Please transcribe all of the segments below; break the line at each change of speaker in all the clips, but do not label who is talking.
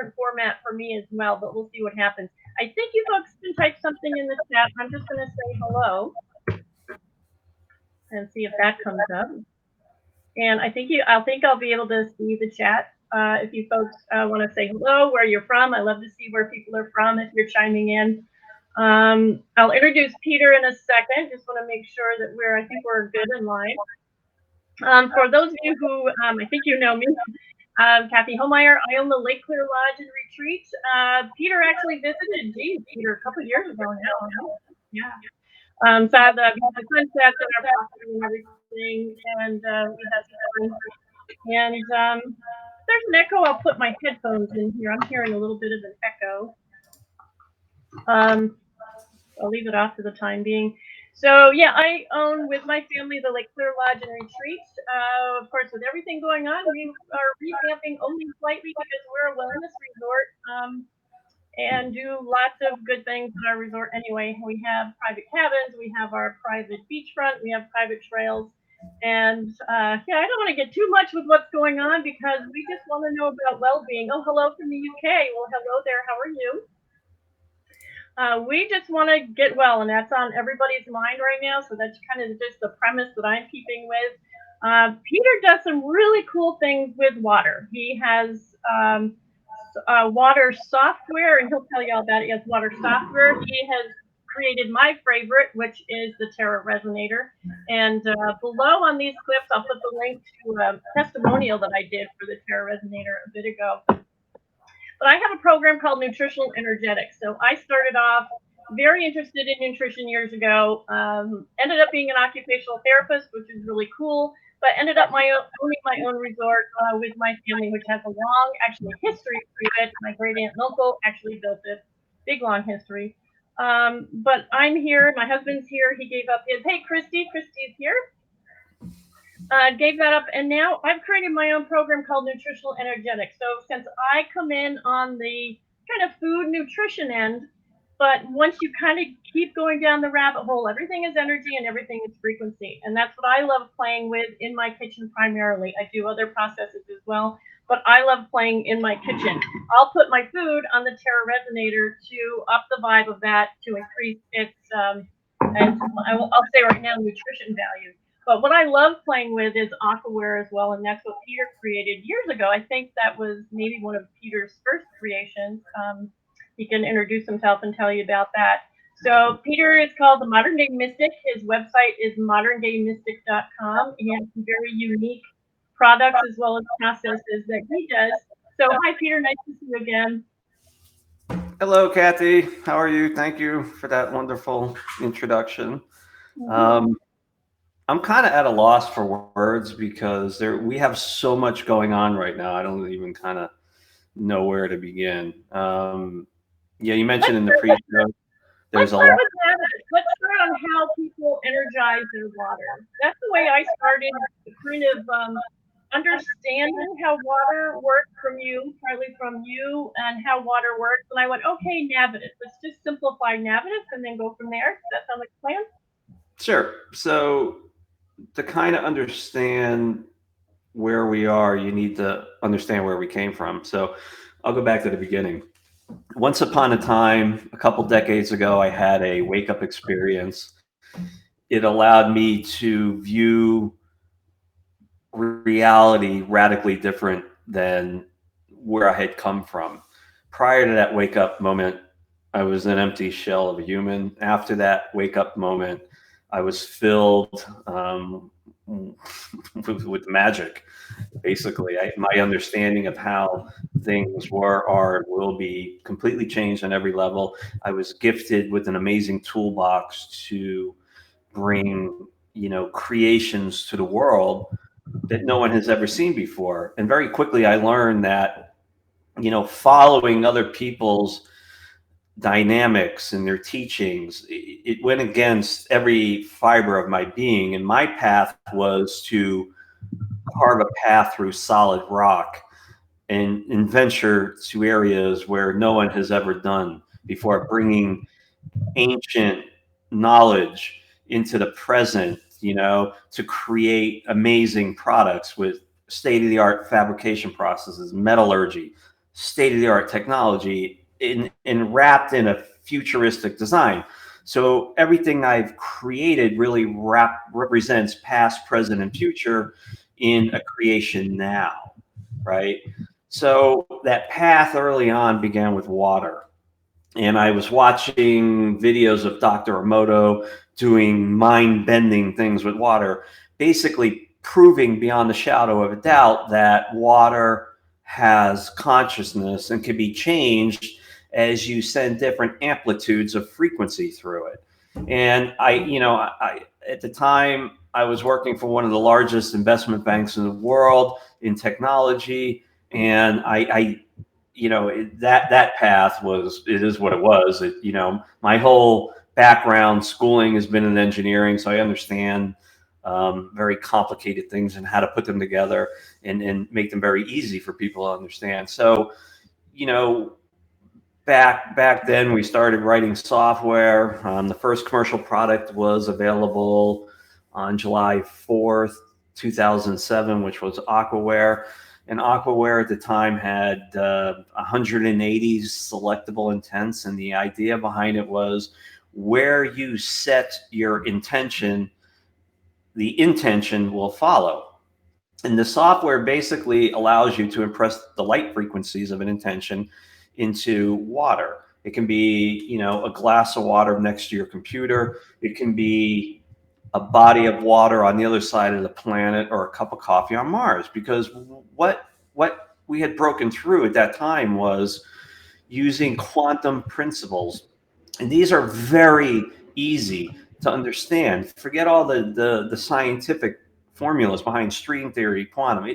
different format for me as well, but we'll see what happens. I think you folks can type something in the chat. I'm just going to say hello and see if that comes up. And I think I'll be able to see the chat. If you folks want to say hello, where you're from, I love to see where people are from if you're chiming in. I'll introduce Peter in a second. Just want to make sure that I think we're good in line. For those of you who, I think you know me, Kathy Homeyer, I own the Lake Clear Lodge and Retreat. Peter actually visited, Peter, a couple of years ago now. Yeah. So I have the sunsets and our property and everything, and we have some fun. And there's an echo. I'll put my headphones in here. I'm hearing a little bit of an echo. I'll leave it off for the time being. So yeah, I own with my family the Lake Clear Lodge and Retreat. Of course, with everything going on, we are revamping only slightly because we're a wellness resort. And do lots of good things at our resort anyway. We have private cabins, we have our private beachfront, we have private trails. And yeah, I don't want to get too much with what's going on because we just want to know about well-being. Oh, hello from the UK. Well, hello there. How are you? We just want to get well, and that's on everybody's mind right now. So that's kind of just the premise that I'm keeping with. Peter does some really cool things with water. He has water software, and he'll tell you all about it. He has water software. He has created my favorite, which is the Terra Resonator. And below on these clips, I'll put the link to a testimonial that I did for the Terra Resonator a bit ago. But I have a program called Nutritional Energetics. So I started off very interested in nutrition years ago. Ended up being an occupational therapist, which is really cool. But ended up owning my own resort with my family, which has a long, actually, history to it. My great aunt and uncle actually built it. Big, long history. But I'm here. My husband's here. He gave up his. Hey, Christy. Christy's here. Gave that up, and now I've created my own program called Nutritional Energetics. So since I come in on the kind of food nutrition end, but once you kind of keep going down the rabbit hole, everything is energy and everything is frequency. And that's what I love playing with in my kitchen primarily. I do other processes as well, but I love playing in my kitchen. I'll put my food on the Terra Resonator to up the vibe of that, to increase its, and I'll say right now, nutrition value. But what I love playing with is aquaware as well, and that's what Peter created years ago. I think that was maybe one of Peter's first creations. He can introduce himself and tell you about that. So Peter is called the Modern Day Mystic. His website is moderndaymistic.com. He has some very unique products as well as processes that he does. So hi, Peter. Nice to see you again.
Hello, Kathy. How are you? Thank you for that wonderful introduction. I'm kind of at a loss for words because we have so much going on right now. I don't even kind of know where to begin. Yeah, you mentioned in the pre-show there's a lot.
Let's start on how people energize their water. That's the way I started, kind of understanding how water works partly from you, and how water works. And I went, okay, Navitus. Let's just simplify Navitus and then go from there. Does that sound like a plan?
Sure. So to kind of understand where we are, you need to understand where we came from. So I'll go back to the beginning. Once upon a time, a couple decades ago, I had a wake-up experience. It allowed me to view reality radically different than where I had come from. Prior to that wake-up moment, I was an empty shell of a human. After that wake-up moment, I was filled with magic. Basically, my understanding of how things were, are, and will be completely changed on every level. I was gifted with an amazing toolbox to bring, creations to the world that no one has ever seen before. And very quickly, I learned that, following other people's dynamics and their teachings, it went against every fiber of my being. And my path was to carve a path through solid rock and venture to areas where no one has ever done before, bringing ancient knowledge into the present, to create amazing products with state-of-the-art fabrication processes, metallurgy, state of the art technology in wrapped in a futuristic design. So everything I've created really represents past, present, and future in a creation now, right? So that path early on began with water. And I was watching videos of Dr. Emoto doing mind bending things with water, basically proving beyond the shadow of a doubt that water has consciousness and can be changed as you send different amplitudes of frequency through it. And at the time, I was working for one of the largest investment banks in the world in technology, and that path was, it is what it was. My whole background schooling has been in engineering, so I understand very complicated things and how to put them together and make them very easy for people to understand. So, you know, back then we started writing software. The first commercial product was available on July 4th, 2007, which was Aquaware. And Aquaware at the time had 180 selectable intents, and the idea behind it was where you set your intention, the intention will follow. And the software basically allows you to impress the light frequencies of an intention into water. It can be, a glass of water next to your computer. It can be a body of water on the other side of the planet, or a cup of coffee on Mars. Because what we had broken through at that time was using quantum principles. And these are very easy to understand. Forget all the scientific formulas behind string theory, quantum.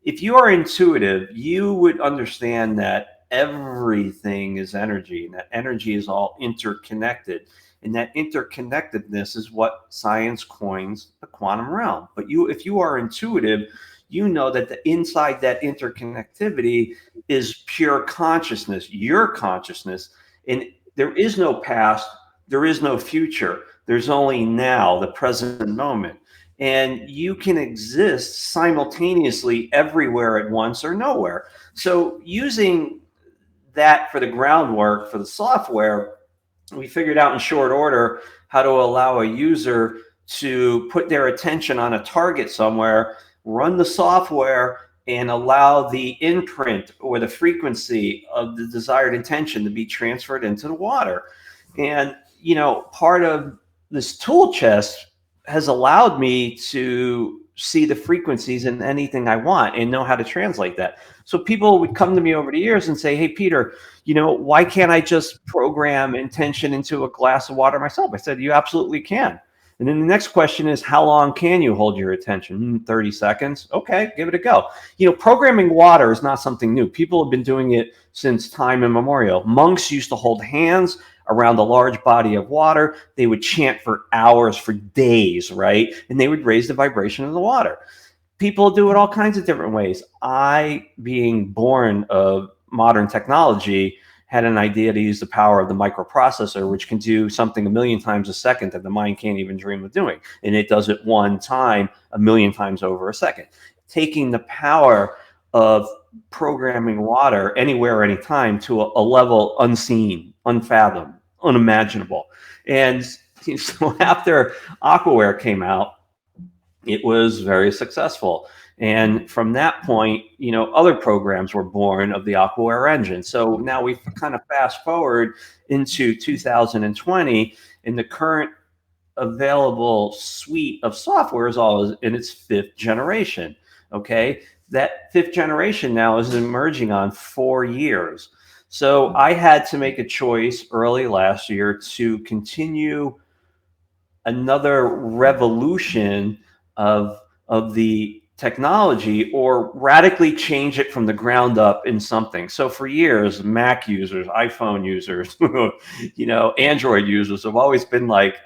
If you are intuitive, you would understand that everything is energy, and that energy is all interconnected. And that interconnectedness is what science coins the quantum realm. But if you are intuitive, you know that the inside that interconnectivity is pure consciousness, your consciousness. And there is no past, there is no future. There's only now, the present moment. And you can exist simultaneously everywhere at once or nowhere. So using that for the groundwork for the software, we figured out in short order how to allow a user to put their attention on a target somewhere, run the software, and allow the imprint or the frequency of the desired intention to be transferred into the water. And, part of this tool chest has allowed me to see the frequencies in anything I want and know how to translate that. So people would come to me over the years and say, "Hey, Peter, why can't I just program intention into a glass of water myself?" I said, "You absolutely can." And then the next question is, how long can you hold your attention? 30 seconds. Okay, give it a go. Programming water is not something new. People have been doing it since time immemorial. Monks used to hold hands around a large body of water. They would chant for hours, for days, right? And they would raise the vibration of the water. People do it all kinds of different ways. I, being born of modern technology, had an idea to use the power of the microprocessor, which can do something a million times a second that the mind can't even dream of doing. And it does it one time, a million times over a second. Taking the power of programming water anywhere, anytime, to a level unseen, unfathomed, unimaginable. And so after Aquaware came out, it was very successful. And from that point, other programs were born of the Aquaware engine. So now we kind of fast forward into 2020, and the current available suite of software is all in its fifth generation. Okay. That fifth generation now is emerging on 4 years. So I had to make a choice early last year to continue another revolution of the technology, or radically change it from the ground up in something. So for years, Mac users, iPhone users, Android users have always been like,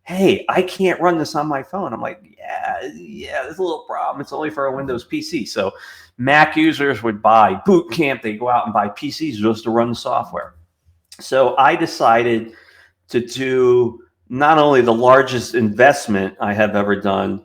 "Hey, I can't run this on my phone." I'm like, yeah, there's a little problem. It's only for a Windows PC. So Mac users would buy boot camp. They go out and buy PCs just to run the software. So I decided to do not only the largest investment I have ever done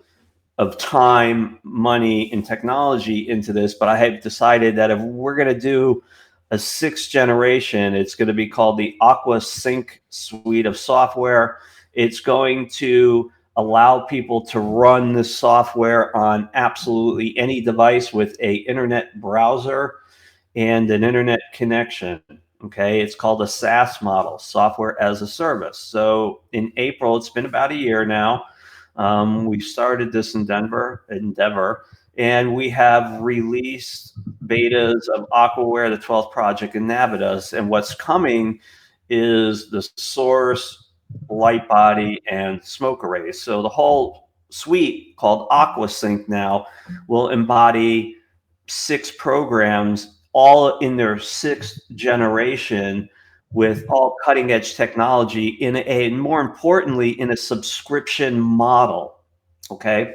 of time, money, and technology into this, but I have decided that if we're going to do a sixth generation, it's going to be called the Aqua Sync suite of software. It's going to allow people to run this software on absolutely any device with a internet browser and an internet connection. Okay, it's called a SaaS model, software as a service. So in April, it's been about a year now. We started this in Endeavor, and we have released betas of Aquaware, the 12th project, and Navitas. And what's coming is the Source, Light Body, and Smoke Arrays. So the whole suite called AquaSync now will embody 6 programs, all in their 6th generation, with all cutting edge technology and more importantly, in a subscription model. Okay.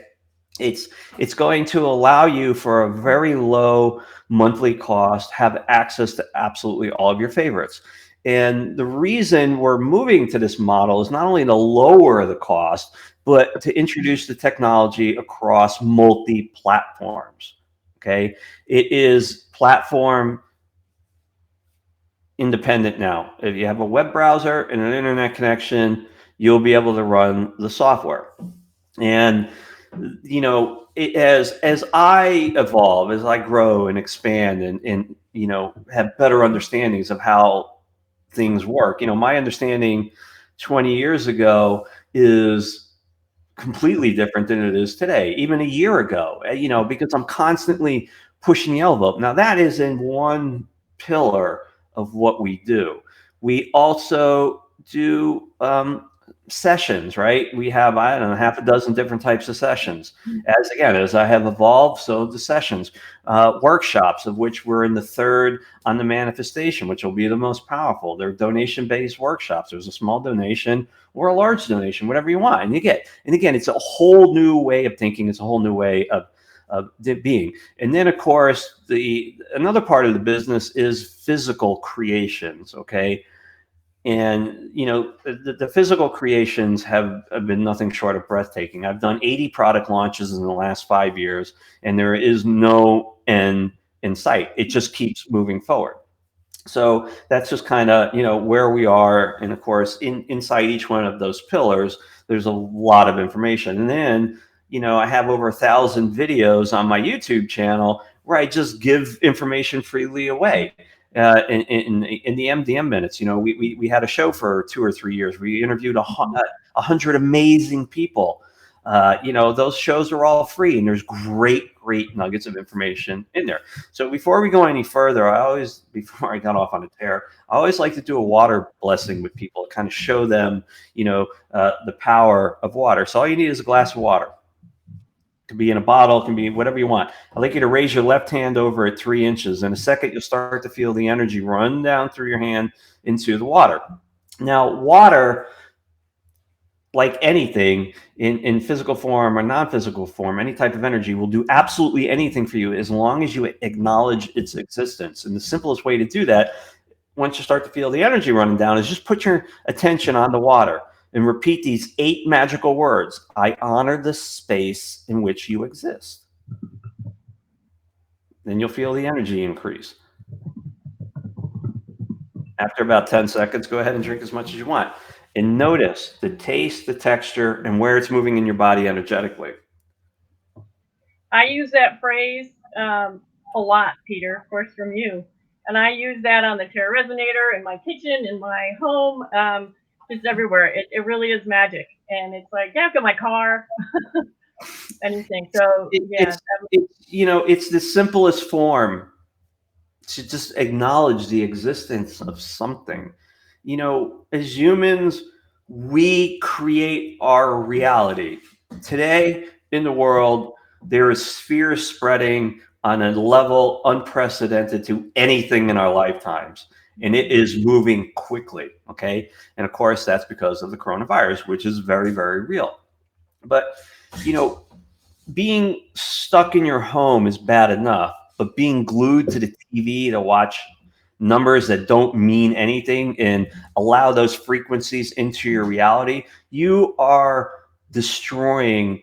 It's going to allow you for a very low monthly cost, have access to absolutely all of your favorites. And the reason we're moving to this model is not only to lower the cost, but to introduce the technology across multi platforms. Okay. It is platform independent now. If you have a web browser and an internet connection, you'll be able to run the software. And as I evolve, as I grow and expand, and have better understandings of how things work, my understanding 20 years ago is completely different than it is today, even a year ago, because I'm constantly pushing the envelope. Now, that is in one pillar of what we do. We also do sessions, right? We have, I don't know, half a dozen different types of sessions. As I have evolved, so the sessions, workshops, of which we're in the third on the manifestation, which will be the most powerful. They're donation-based workshops. There's a small donation or a large donation, whatever you want, and you get. And again, it's a whole new way of thinking. It's a whole new way of being. And then, of course, another part of the business is physical creations. Okay. And the physical creations have been nothing short of breathtaking. I've done 80 product launches in the last 5 years, and there is no end in sight. It just keeps moving forward. So that's just kind of where we are. And of course, inside each one of those pillars, there's a lot of information. And then I have over 1,000 videos on my YouTube channel where I just give information freely away. In the MDM minutes, we had a show for 2 or 3 years. We interviewed 100 amazing people. Those shows are all free, and there's great nuggets of information in there. So before we go any further, before I got off on a tear, I always like to do a water blessing with people, kind of show them, the power of water. So all you need is a glass of water. It can be in a bottle, it can be whatever you want. I'd like you to raise your left hand over at 3 inches. In a second, you'll start to feel the energy run down through your hand into the water. Now, water, like anything in physical form or non-physical form, any type of energy will do absolutely anything for you as long as you acknowledge its existence. And the simplest way to do that, once you start to feel the energy running down, is just put your attention on the water and repeat these 8 magical words. I honor the space in which you exist. Then you'll feel the energy increase. After about 10 seconds, go ahead and drink as much as you want. And notice the taste, the texture, and where it's moving in your body energetically.
I use that phrase a lot, Peter, of course, from you. And I use that on the Terra Resonator, in my kitchen, in my home, just everywhere. It really is magic. And it's like, yeah, I've got my car, anything. So, yeah.
It's the simplest form to just acknowledge the existence of something. As humans, we create our reality. Today in the world, there is fear spreading on a level unprecedented to anything in our lifetimes. And it is moving quickly. Okay. And of course, that's because of the coronavirus, which is very, very real. But, being stuck in your home is bad enough, but being glued to the TV to watch numbers that don't mean anything and allow those frequencies into your reality, you are destroying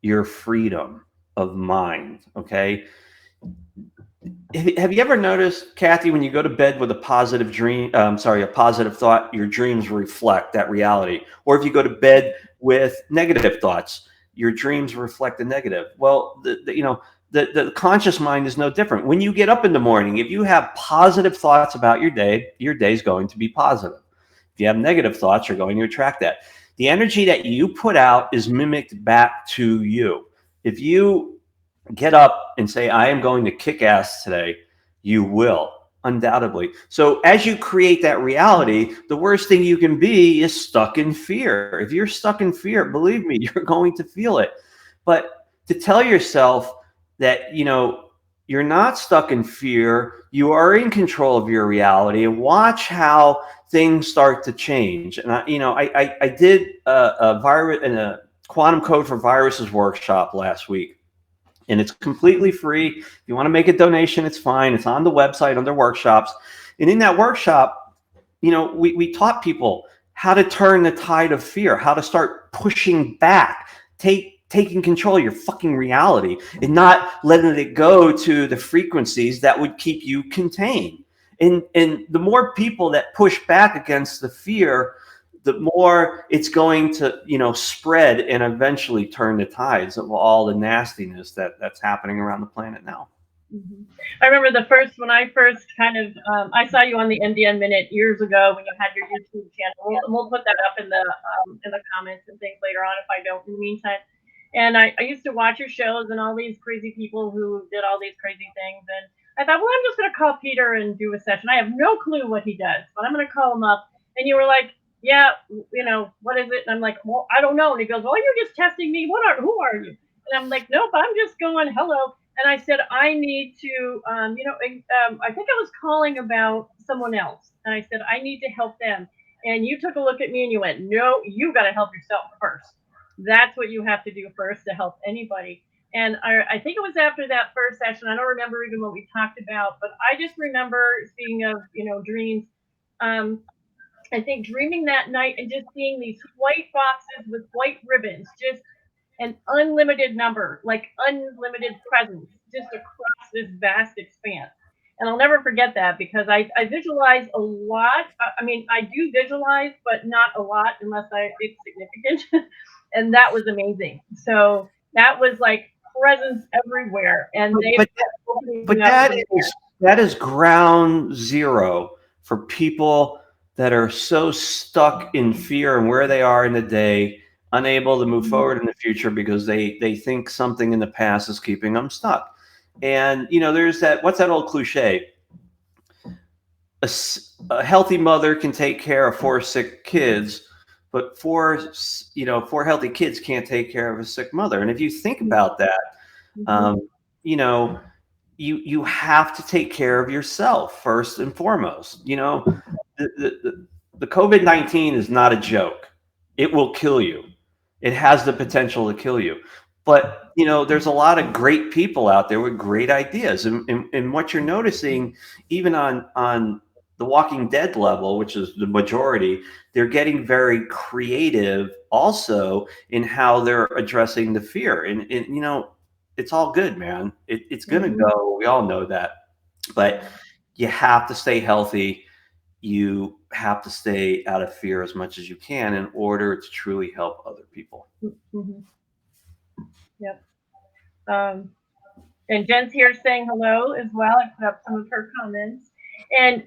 your freedom of mind. Okay. Have you ever noticed, Kathy, when you go to bed with a positive a positive thought, your dreams reflect that reality? Or if you go to bed with negative thoughts, your dreams reflect the negative. Well, the conscious mind is no different. When you get up in the morning, if you have positive thoughts about your day is going to be positive. If you have negative thoughts, you're going to attract that. The energy that you put out is mimicked back to you. If you get up and say, I am going to kick ass today, you will, undoubtedly. So as you create that reality, the worst thing you can be is stuck in fear. If you're stuck in fear, believe me, you're going to feel it. But to tell yourself that, you're not stuck in fear, you are in control of your reality, and watch how things start to change. And I did a virus and a quantum code for viruses workshop last week, and it's completely free. If you want to make a donation, it's fine. It's on the website under workshops. And in that workshop, we taught people how to turn the tide of fear, how to start pushing back, taking control of your fucking reality and not letting it go to the frequencies that would keep you contained. And the more people that push back against the fear, the more it's going to, spread and eventually turn the tides of all the nastiness that's happening around the planet now.
Mhm. I remember when I first kind of, I saw you on the NDN Minute years ago when you had your YouTube channel. We'll put that up in the comments and things later on if I don't in the meantime. And I used to watch your shows and all these crazy people who did all these crazy things. And I thought, well, I'm just going to call Peter and do a session. I have no clue what he does, but I'm going to call him up. And you were like, yeah, what is it? And I'm like, well, I don't know. And he goes, well, you're just testing me. Who are you? And I'm like, nope, I'm just going, hello. And I said, I need to, I think I was calling about someone else. And I said, I need to help them. And you took a look at me and you went, no, you got to help yourself first. That's what you have to do first to help anybody. And I think it was after that first session. I don't remember even what we talked about, but I just remember, speaking of, dreams, um, I think dreaming that night and just seeing these white boxes with white ribbons, just an unlimited number, like unlimited presence, just across this vast expanse. And I'll never forget that because I visualize a lot. I mean, I do visualize, but not a lot unless it's significant. And that was amazing. So that was like presence everywhere. And they
But
kept opening
but
up from there.
that is ground zero for people that are so stuck in fear and where they are in the day, unable to move
Mhm.
forward in the future because they think something in the past is keeping them stuck. And there's what's that old cliche? A healthy mother can take care of four sick kids, but four healthy kids can't take care of a sick mother. And if you think about that,
Mhm.
um, you know, you have to take care of yourself first and foremost. The COVID-19 is not a joke. It will kill you. It has the potential to kill you. But there's a lot of great people out there with great ideas, and what you're noticing, even on the Walking Dead level, which is the majority, they're getting very creative also in how they're addressing the fear. And it's all good, man. It's gonna
Mhm.
go. We all know that, but you have to stay healthy. You have to stay out of fear as much as you can in order to truly help other people.
Mhm. Yep. Um, And Jen's here saying hello as well. I put up some of her comments. And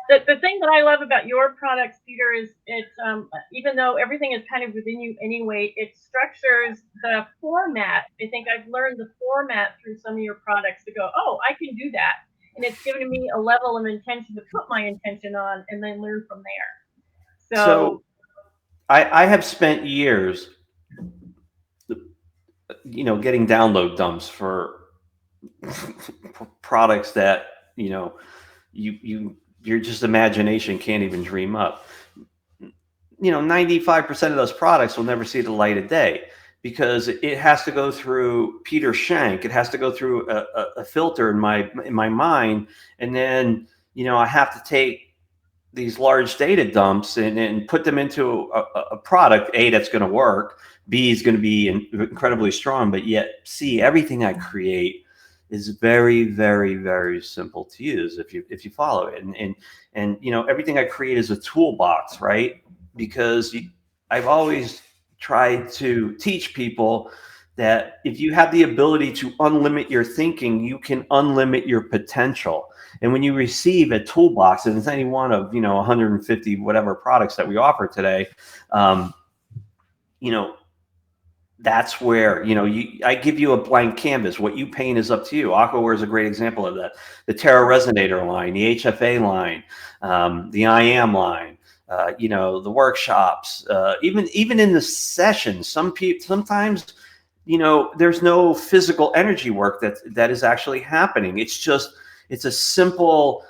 the thing that I love about your products, Peter, is even though everything is kind of within you anyway, it structures the format. I think I've learned the format through some of your products to go, oh, I can do that. And it's given me a level of intention to put my intention on and then learn from there.
So
So,
I have spent years, getting download dumps for products that you know your just imagination can't even dream up. 95% of those products will never see the light of day because it has to go through Peter Schenk. It has to go through a filter in my mind, and then I have to take these large data dumps and put them into a product, A, that's going to work, B, is going to be incredibly strong, but yet C, everything I create is very, very, very simple to use if you follow it. And you know, everything I create is a toolbox, right? Because I've always tried to teach people that if you have the ability to unlimit your thinking, you can unlimit your potential. And when you receive a toolbox, and it's any one of, you know, 150 whatever products that we offer today, um, you know, that's where, you know, I give you a blank canvas. What you paint is up to you. Aquaware is a great example of that. The Terra Resonator line, the HFA line, the I Am line, you know, the workshops, even in the sessions, sometimes, you know, there's no physical energy work that is actually happening. It's a simple,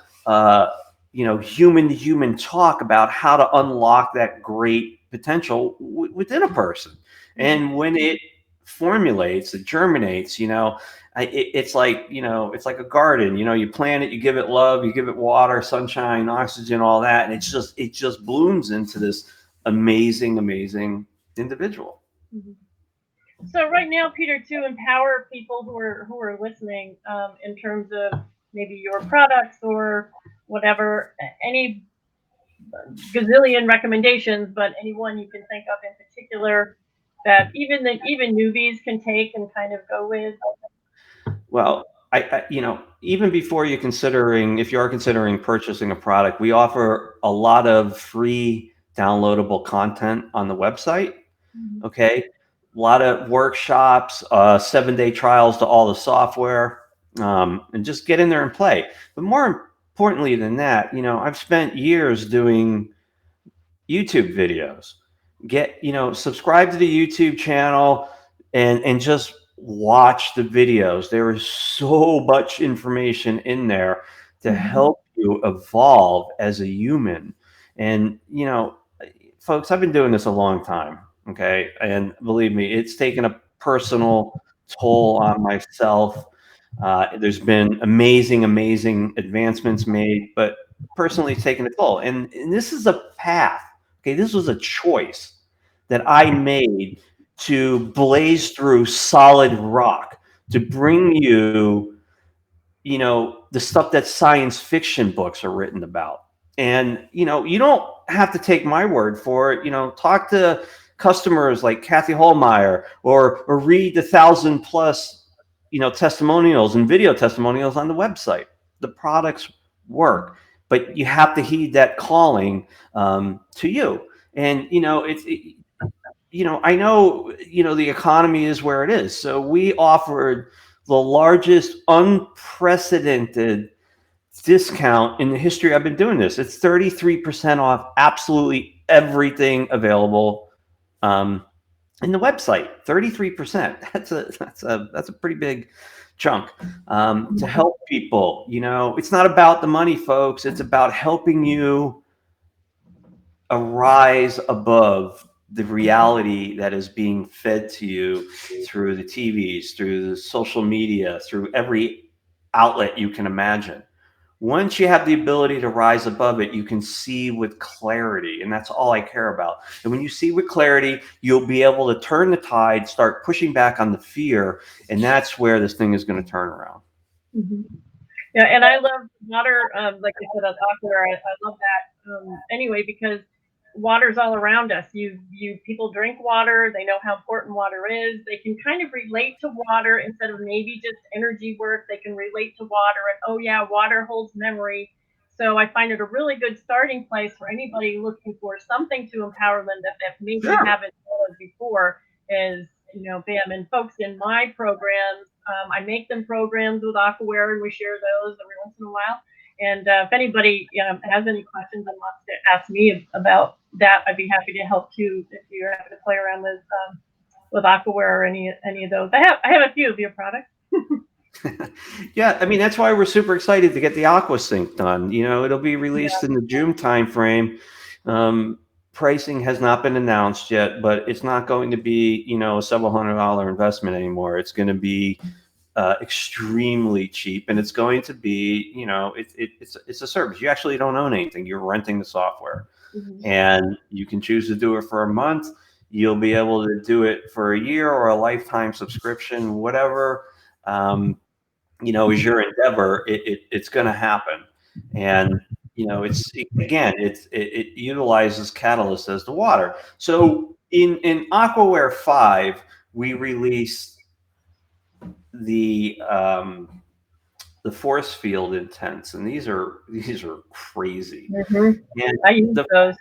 you know, human to human talk about how to unlock that great potential within a person. And when it formulates, it germinates, you know, it's like, you know, it's like a garden, you know, you plant it, you give it love, you give it water, sunshine, oxygen, all that. And it just blooms into this amazing, amazing individual.
Mhm. So right now, Peter, to empower people who are listening, in terms of maybe your products or whatever, any gazillion recommendations, but any one you can think of in particular that even newbies can take and kind of go with.
Well, you know, even before if you are considering purchasing a product, we offer a lot of free downloadable content on the website.
Mhm.
Okay. A lot of workshops, 7-day trials to all the software, and just get in there and play. But more importantly than that, you know, I've spent years doing YouTube videos. You know, subscribe to the YouTube channel and just watch the videos. There is so much information in there to
Mhm.
help you evolve as a human. And, you know, folks, I've been doing this a long time. Okay. And believe me, it's taken a personal toll on myself. There's been amazing, amazing advancements made, but personally, it's taken a toll. And this is a path. Okay, this was a choice that I made to blaze through solid rock, to bring you, you know, the stuff that science fiction books are written about. And, you know, you don't have to take my word for it. You know, talk to customers like Kathy Holmeyer, or read the 1,000+ you know, testimonials and video testimonials on the website. The products work, but you have to heed that calling, to you. And, you know, you know, I know, you know, the economy is where it is. So we offered the largest unprecedented discount in the history I've been doing this. It's 33% off absolutely everything available, in the website. 33%. That's a pretty big chunk, to help people. You know, it's not about the money, folks. It's about helping you arise above the reality that is being fed to you through the TVs, through the social media, through every outlet you can imagine. Once you have the ability to rise above it, you can see with clarity. And that's all I care about. And when you see with clarity, you'll be able to turn the tide, start pushing back on the fear. And that's where this thing is going to turn around.
Mhm. Yeah, and I love water. Like I said, on Aqua, I love that. Anyway, because water's all around us. You people drink water. They know how important water is. They can kind of relate to water instead of maybe just energy work. They can relate to water, and oh yeah, water holds memory. So I find it a really good starting place for anybody looking for something to empower them that maybe
Sure.
haven't known before. Is, bam. And folks in my programs, I make them programs with Aquaware, and we share those every once in a while. And if anybody has any questions and wants to ask me about that, I'd be happy to help too. If you're happy to play around with Aquaware or any of those, I have a few of your products.
Yeah, I mean, that's why we're super excited to get the AquaSync done. You know, it'll be released
Yeah.
in the June timeframe. Um, Pricing has not been announced yet, but it's not going to be, you know, a several $100 investment anymore. It's going to be extremely cheap, and it's going to be, it's a service. You actually don't own anything. You're renting the software,
Mhm.
and you can choose to do it for a month. You'll be able to do it for a year or a lifetime subscription, whatever. Um, is your endeavor. It's going to happen, and it utilizes Catalyst as the water. So in Aquaware 5, we released the force field intents, and these are crazy.
Mhm.
And
I use
the
those.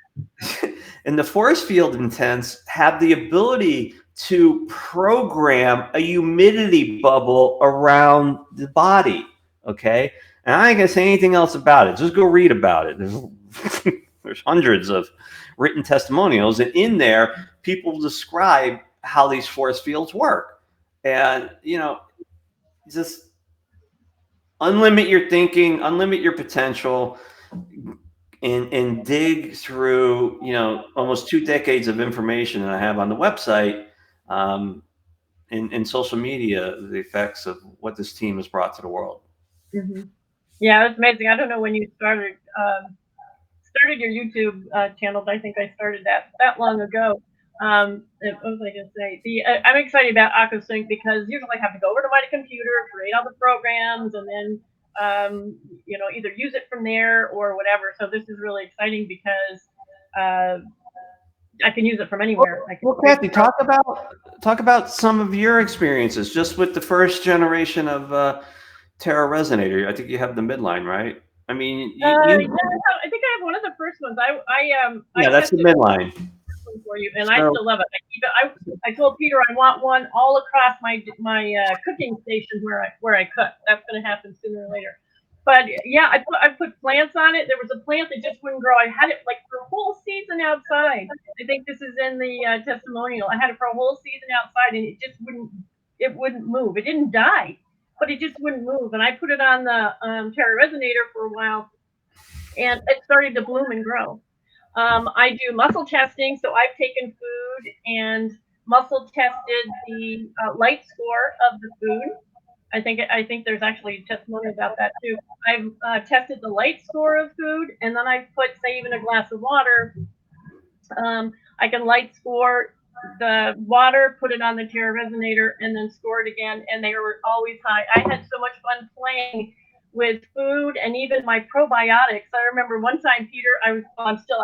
and the force field intents have the ability to program a humidity bubble around the body. Okay, and I ain't gonna say anything else about it. Just go read about it. There's hundreds of written testimonials, and in there, people describe how these force fields work. And just unlimit your thinking, unlimit your potential, and dig through almost 2 decades of information that I have on the website, in social media, the effects of what this team has brought to the world.
Mhm. Yeah, it's amazing. I don't know when you started your YouTube channel, but I think I started that long ago. What was I going to say? I'm excited about AquaSync because usually I have to go over to my computer, create all the programs, and then either use it from there or whatever. So this is really exciting because uh, I can use it from anywhere. I can
Well,
create the
Kathy,
program.
talk about some of your experiences just with the first generation of Terra Resonator. I think you have the midline, right? I mean,
I think I have one of the first ones. I
yeah, that's the
tested
midline.
one for you, and I
So
still love it. I keep it. I told Peter I want one all across my cooking station where I cook. That's going to happen sooner or later. But yeah, I put plants on it. There was a plant that just wouldn't grow. I had it like for a whole season outside. I think this is in the testimonial. I had it for a whole season outside, and it wouldn't move. It didn't die, but it just wouldn't move. And I put it on the Terra Resonator for a while, and it started to bloom and grow. I do muscle testing, so I've taken food and muscle tested the light score of the food. I think there's actually testimony about that too. I've tested the light score of food, and then I've put, say, even a glass of water. I can light score the water, put it on the Terra Resonator, and then score it again, and they were always high. I had so much fun playing with food and even my probiotics. I remember one time, Peter, I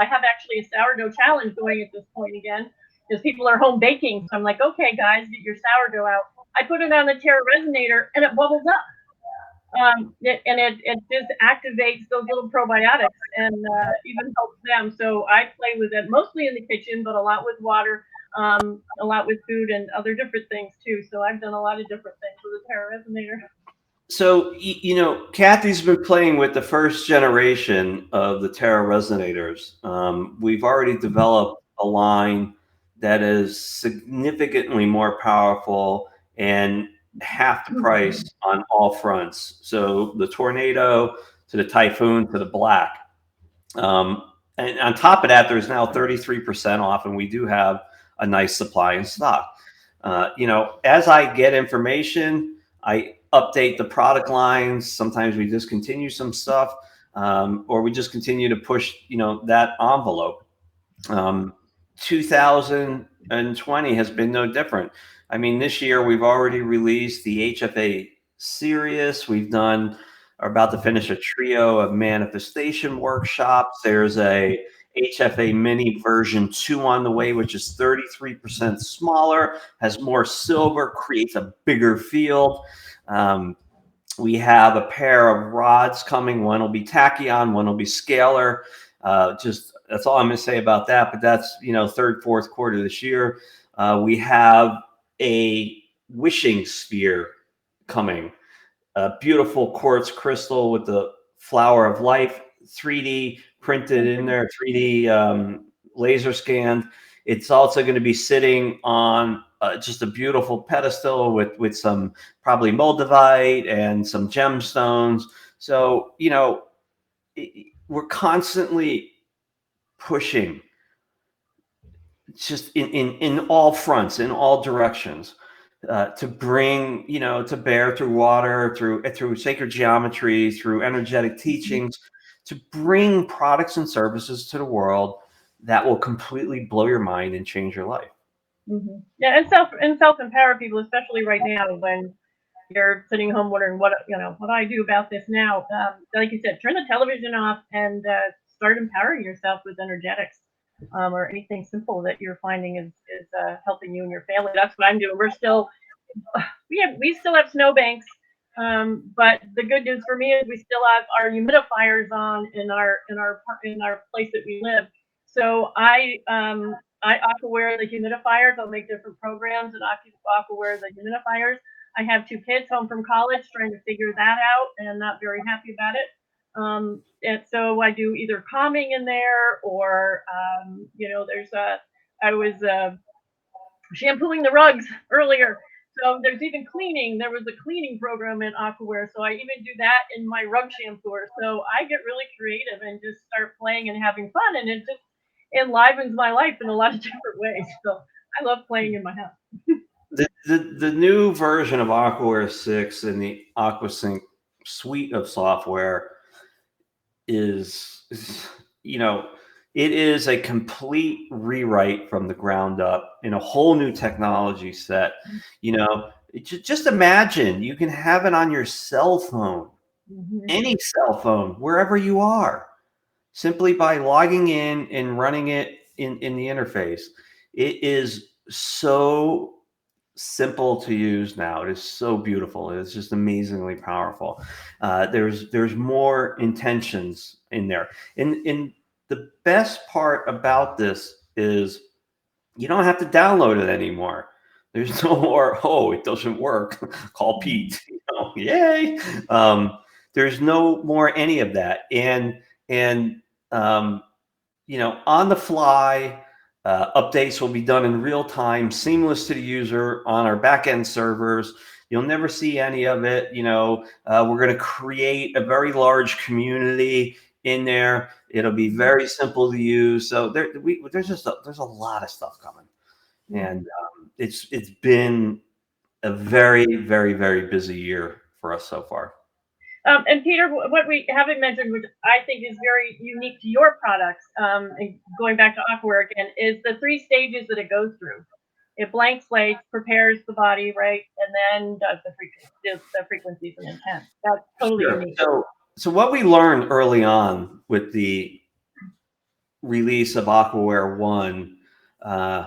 have actually a sourdough challenge going at this point again, because people are home baking. So I'm like, okay, guys, get your sourdough out. I put it on the Terra Resonator, and it bubbles up. It just activates those little probiotics and even helps them. So I play with it mostly in the kitchen, but a lot with water, a lot with food and other different things too. So I've done a lot of different things with the Terra Resonator.
Kathy's been playing with the first generation of the Terra Resonators. We've already developed a line that is significantly more powerful and half the price on all fronts. So the Tornado to the Typhoon to the Black. And on top of that, there's now 33% off, and we do have a nice supply in stock. As I get information, I update the product lines. Sometimes we discontinue some stuff, or we just continue to push, that envelope. Um, 2020 has been no different. I mean, this year we've already released the HFA Sirius. Are about to finish a trio of manifestation workshops. There's a HFA Mini version 2 on the way, which is 33% smaller, has more silver, creates a bigger field. We have a pair of rods coming. One will be tachyon, one will be scalar. Just that's all I'm going to say about that. But that's third, fourth quarter this year. We have a wishing sphere coming. A beautiful quartz crystal with the flower of life, 3D printed in there, 3D laser scanned. It's also going to be sitting on just a beautiful pedestal with some probably moldavite and some gemstones. So we're constantly pushing, just in all fronts, in all directions. to bring, to bear through water, through sacred geometry, through energetic teachings, to bring products and services to the world that will completely blow your mind and change your life.
Yeah, and self empower people, especially right now when you're sitting home wondering what do I do about this now. Like you said, turn the television off and start empowering yourself with energetics, or anything simple that you're finding is helping you and your family. That's what I'm doing. We still have snowbanks, but the good news for me is we still have our humidifiers on in our place that we live. So I aqua wear the humidifiers. I'll make different programs and aqua wear the humidifiers. I have two kids home from college trying to figure that out and not very happy about it. And so I do either calming in there or there's a I was shampooing the rugs earlier. So there's even cleaning. There was a cleaning program in Aquaware, so I even do that in my rug shampooer. So I get really creative and just start playing and having fun, and it just enlivens my life in a lot of different ways. So I love playing in my house.
The new version of Aquaware 6 and the AquaSync suite of software is, you know, it is a complete rewrite from the ground up in a whole new technology set. Just imagine you can have it on your cell phone,
Mm-hmm.
any cell phone, wherever you are, simply by logging in and running it in the interface. It is so simple to use now. It is so beautiful. It's just amazingly powerful. There's more intentions in there. And the best part about this is you don't have to download it anymore. There's no more, oh, it doesn't work. Call Pete. Yay. There's no more any of that. And um, on the fly, updates will be done in real time, seamless to the user on our backend servers. You'll never see any of it. We're going to create a very large community in there. It'll be very simple to use. So there's a lot of stuff coming, and it's been a very, very, very busy year for us so far.
And Peter, what we haven't mentioned, which I think is very unique to your products, and going back to Aquawear again, is the three stages that it goes through. It blank slates, prepares the body, right, and then does the frequencies and intent. That's totally
Sure.
unique.
So what we learned early on with the release of Aquaware 1, uh,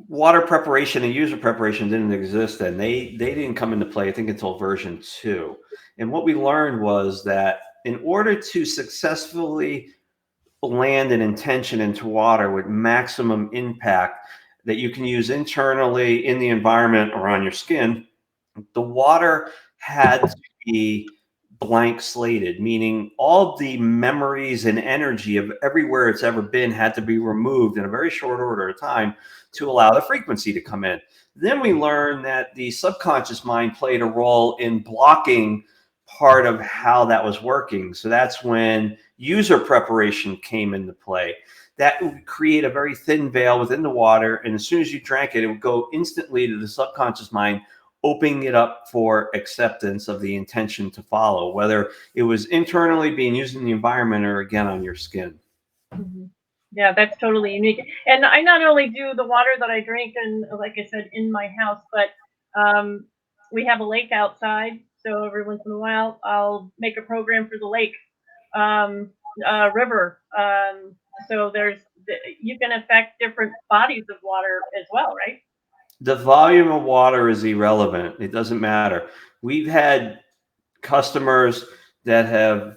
water preparation and user preparation didn't exist then. They didn't come into play, I think, until version 2. And what we learned was that in order to successfully land an intention into water with maximum impact that you can use internally in the environment or on your skin, the water had to be blank slated, meaning all the memories and energy of everywhere it's ever been had to be removed in a very short order of time to allow the frequency to come in. Then we learned that the subconscious mind played a role in blocking part of how that was working. So that's when user preparation came into play. That would create a very thin veil within the water, and as soon as you drank it, it would go instantly to the subconscious mind, opening it up for acceptance of the intention to follow, whether it was internally being used in the environment or again on your skin.
Hmm. Yeah, that's totally unique. And I not only do the water that I drink, and like I said, in my house, but um, we have a lake outside. So every once in a while, I'll make a program for the lake, river. So you can affect different bodies of water as well, right?
The volume of water is irrelevant. It doesn't matter. We've had customers that have,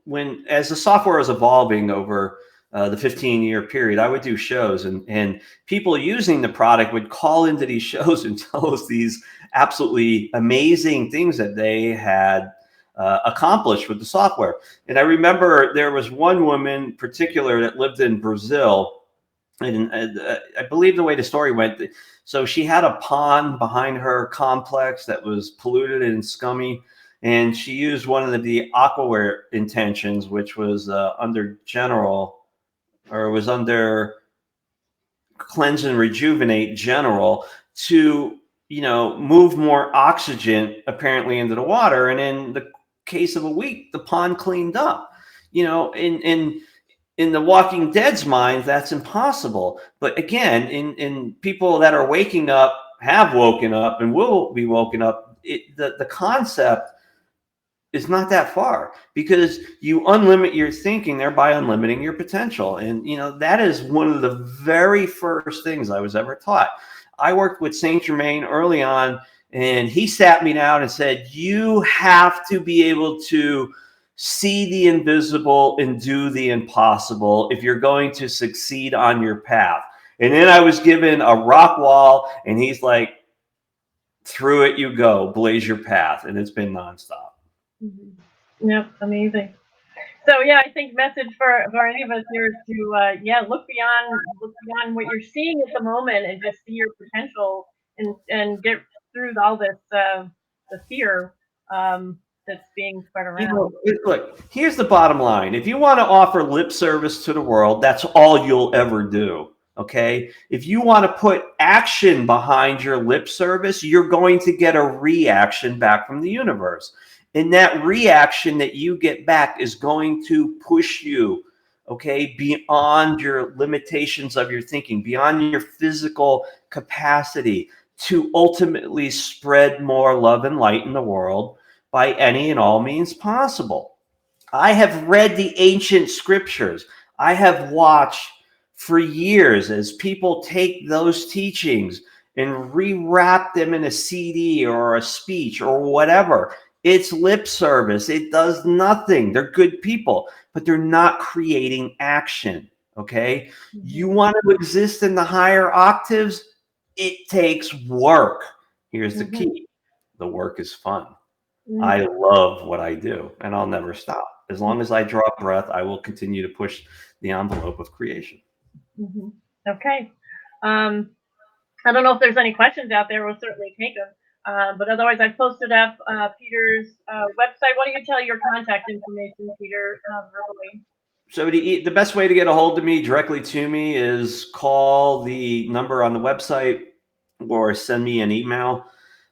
when as the software is evolving over the 15-year period, I would do shows, and people using the product would call into these shows and tell us these absolutely amazing things that they had accomplished with the software. And I remember there was one woman in particular that lived in Brazil, and I believe the way the story went, so she had a pond behind her complex that was polluted and scummy, and she used one of the Aquaware intentions, which was under general, or it was under cleanse and rejuvenate general to, move more oxygen apparently into the water. And in the case of a week, the pond cleaned up. In the Walking Dead's mind, that's impossible. But again, in people that are waking up, have woken up, and will be woken up, the concept is not that far, because you unlimit your thinking, thereby unlimiting your potential. And that is one of the very first things I was ever taught. I worked with Saint Germain early on, and he sat me down and said, you have to be able to see the invisible and do the impossible if you're going to succeed on your path. And then I was given a rock wall, and he's like, through it you go, blaze your path. And it's been nonstop.
Yep, amazing. So yeah, I think message for any of us here is to look beyond what you're seeing at the moment and just see your potential and get through all this the fear that's being spread around.
Look, here's the bottom line. If you want to offer lip service to the world, that's all you'll ever do. Okay. If you want to put action behind your lip service, you're going to get a reaction back from the universe. And that reaction that you get back is going to push you, okay, beyond your limitations of your thinking, beyond your physical capacity to ultimately spread more love and light in the world by any and all means possible. I have read the ancient scriptures. I have watched for years as people take those teachings and rewrap them in a CD or a speech or whatever. It's lip service. It does nothing. They're good people, but they're not creating action. Okay. You want to exist in the higher octaves? It takes work. Here's the key. The work is fun. I love what I do, and I'll never stop. As long as I draw breath, I will continue to push the envelope of creation.
Okay. Um, I don't know if there's any questions out there. We'll certainly take them. But otherwise, I've posted up Peter's website. Why don't you tell your contact information, Peter, verbally?
So the best way to get a hold of me directly to me is call the number on the website or send me an email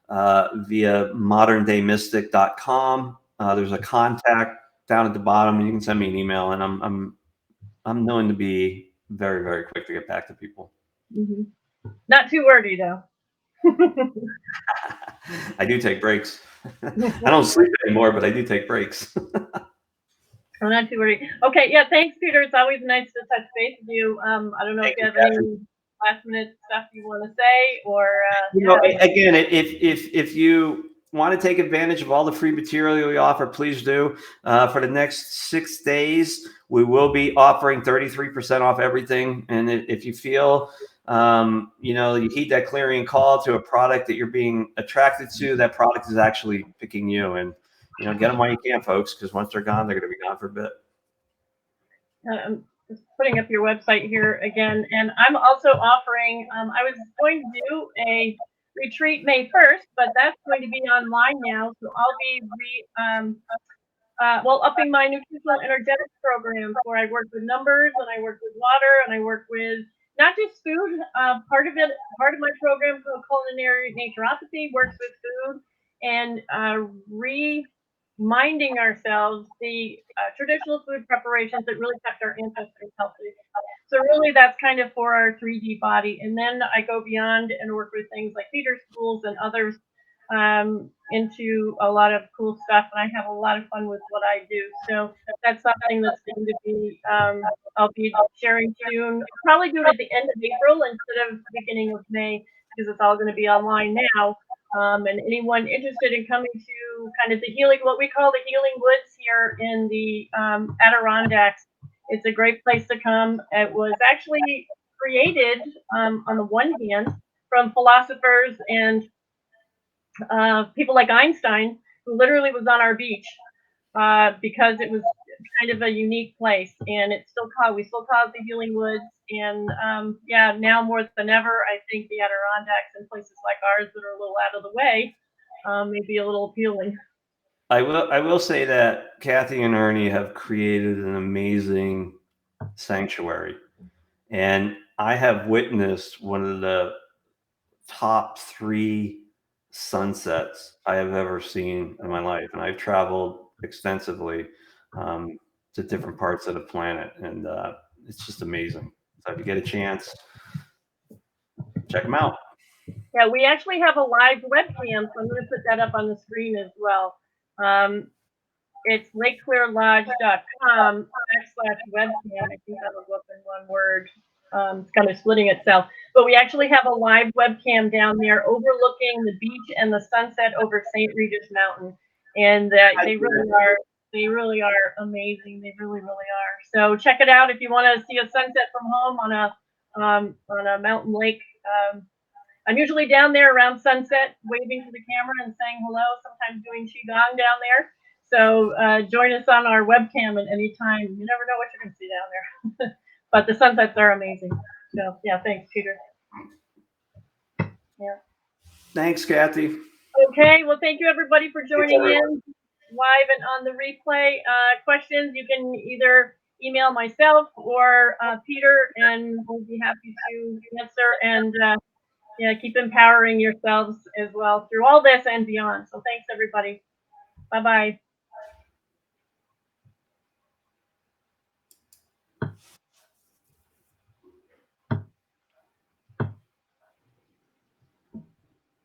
via moderndaymystic.com. There's a contact down at the bottom, and you can send me an email, and I'm known to be very, very quick to get back to people.
Not too wordy though.
I do take breaks. I don't sleep anymore, but I do take breaks.
I'm not too worried. Okay, yeah, thanks, Peter. It's always nice to touch base with you. I don't know if you have any last minute stuff you want to say, or
again, if you want to take advantage of all the free material we offer, please do. For the next 6 days, we will be offering 33% off everything. And if you feel, you heed that clarion call to a product that you're being attracted to, that product is actually picking you. And get them while you can, folks, because once they're gone, they're going to be gone for a bit.
I'm just putting up your website here again, and I'm also offering. I was going to do a retreat May 1st, but that's going to be online now. So I'll be upping my nutritional energetics programs, where I work with numbers and I work with water and I work with not just food. Part of my program called culinary naturopathy works with food and reminding ourselves the traditional food preparations that really kept our ancestors healthy. So really, that's kind of for our 3D body. And then I go beyond and work with things like feeder schools and others into a lot of cool stuff. And I have a lot of fun with what I do. So that's something that's going to be, I'll be sharing soon. I'll probably do it at the end of April instead of the beginning of May, because it's all going to be online now. And anyone interested in coming to kind of what we call the healing woods here in the Adirondacks, it's a great place to come. It was actually created, on the one hand, from philosophers and people like Einstein, who literally was on our beach because it was kind of a unique place, and we still call it the Healing Woods. And now more than ever, I think the Adirondacks and places like ours that are a little out of the way may be a little appealing.
I will say that Kathy and Ernie have created an amazing sanctuary. And I have witnessed one of the top 3 sunsets I have ever seen in my life, and I've traveled extensively, um, to different parts of the planet, and, it's just amazing. So if you get a chance, check them out.
Yeah, we actually have a live webcam, so I'm going to put that up on the screen as well. Um, it's lakeclearlodge.com/webcam. I think that'll go up in one word. It's kind of splitting itself. But we actually have a live webcam down there overlooking the beach and the sunset over St. Regis Mountain. And they really are amazing. They really, really are. So check it out if you want to see a sunset from home on a mountain lake. I'm usually down there around sunset, waving to the camera and saying hello. Sometimes doing qigong down there. So join us on our webcam at any time. You never know what you're going to see down there. But the sunsets are amazing. So yeah, thanks, Peter. Yeah.
Thanks, Kathy.
Okay. Well, thank you everybody for joining in live and on the replay. Questions you can either email myself or Peter, and we'll be happy to answer. And yeah, keep empowering yourselves as well through all this and beyond. So thanks, everybody. Bye-bye.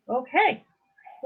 Okay.